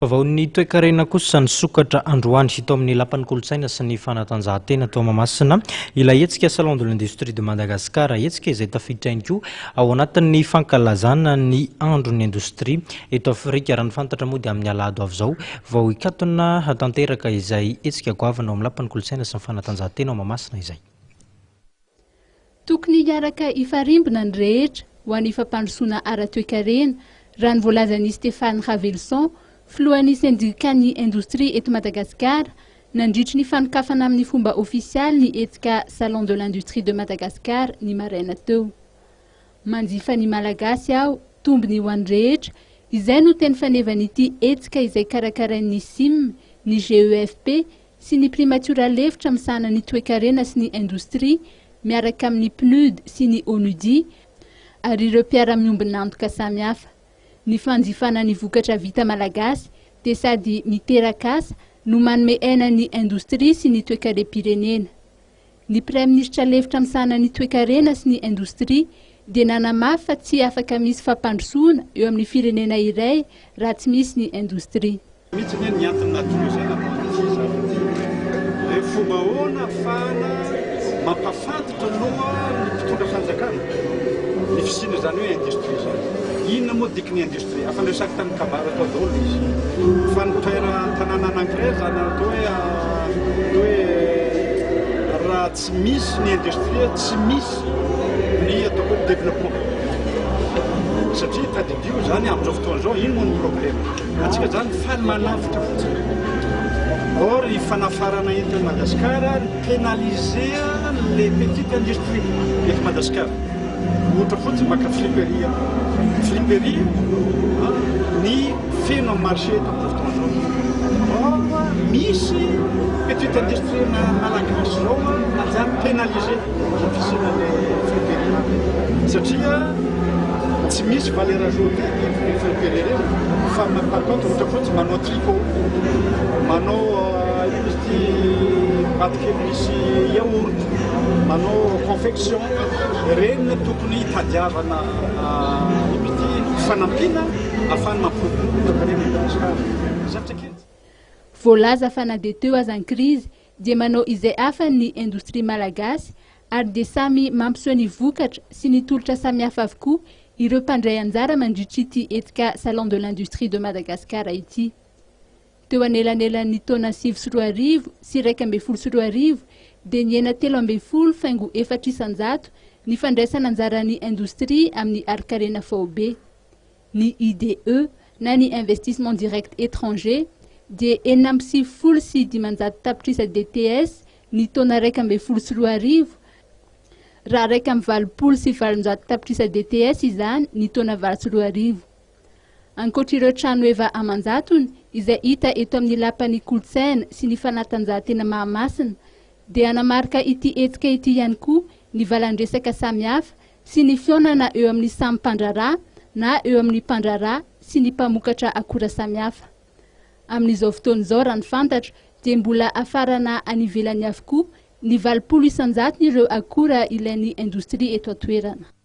Vaon'ny toekarena kosa Nisokatra androany hita amin'ny lapan'ny Kolotsaina sy ny fanatanjahantena tao Mahamasina ilay hetsika Salon de l'industrie de Madagascar hetsika izay tafiditra ihany koa ao anatin'ny fankalazana ny andron'ny indostria eto Afrika raha ny fantatra moa dia amin'ny alahady avy izao vao hikatona tanteraka izay hetsika goavana ao amin'ny lapan'ny Kolotsaina sy ny fanatanjahantena ao Mahamasina izay. Tokony hiaraka hifarimbona ny rehetra ho an'ny fampandrosoana ara-toekarena raha ny voalazan'i Stéphane Ravelson Floan'ny syndicat-ny indostria eto Madagascar nandritry ny fanokafana amin'ny fomba ofisialy ny hetsika Salon de l'industrie de Madagascar ny maraina teo. Manjifa ny malagasy aho, tombony ho an'ny rehetra, izay no teny fanevan'ity hetsika izay karakarain'ny SIM, ny GEFP sy ny primatura lefitra misana ny toekarena sy ny indostria miaraka amin'ny PNUD sy ny ONUDI ary ireo mpiara-miombina antoka samihafa. Ny fanjifana ny vokatra vita malagasy dia sady miteraka asa no manome aina ny indostria sy ny toe-karem-pirenena. Ny praiminisitra lefitra misana ny toe-karena sy ny indostria dia nanamafy fa tsy afaka misy fampandrosoana eo amin'ny firenena iray raha tsy misy ny indostria. Mihitsy ny antony natokana fomba ahoana ahafahana mampafantatra aloha ny mpitondra fanjakana ny fisiana zany hoe industria zany. Inona moa dikany industria afandraisaka tamin'ny kabara atao daholo izy fa ny tanàna anankiray zany atao hoe raha tsy misy ny industria tsy misy ny atao hoe développement satria tadidio zany amin'izao fotoana zao ino moa ny problème atsika zany faly manavitra fotsiny. Or i fanafarana eto Madagascar pénaliser les petites industries eto Madagascar. Ohatra fotsiny maka fliperia ny feno amin'ny marché eto amin'izao fotoana zao. Or misy petite industrie malagasy zao manjary pénaliser ny fisian'le fliperia satria tsy misy valeur ajoutée ny fliperia reny fa par contre ohatra fotsiny manao tricot, manao misy batikely misy yaourt, manao confection reny tokony hitadiavana fanampina afahany mampiroboroka voalaza fanade teo azany krizy dia manao izay hafa ny indostria malagasy ary dia samy mampiseho ny vokatra sy ny tolotra samihafa avokoa ireo mpandray anjara mandritry ity hetsika Salon de l'industrie de Madagascar ity. Teo anelanelan'ny taona 2024 sy 2024 dia niena 13 faingo 400 ny fandraisana anjaran'ny indostria amin'ny arikarena FOB. Ny IDE na ny investissement direct étranger dia 9 sy 500 tapitrisa DTS ny taona 2024 raha 20 sy 700 tapitrisa DTS izany ny taona 2024. Ankoatra ireo trano eva amanjatony izay hita eto amin'ny lapan'ny Kolotsaina sy ny fanatanjahantena Mahamasina dia anamarika ity hetsika ity ihany koa ny valandresaka samihafa sy ny fionana eo amin'ny samy mpandrarà na eo amin'ny mpandrarà sy ny mpamokatra akora samihafa. Amin'izao fotoana izao raha ny fantatra dia mbola afarana any ivelany avokoa ny 800 ireo akora ilain'ny indostria eto an-toerana.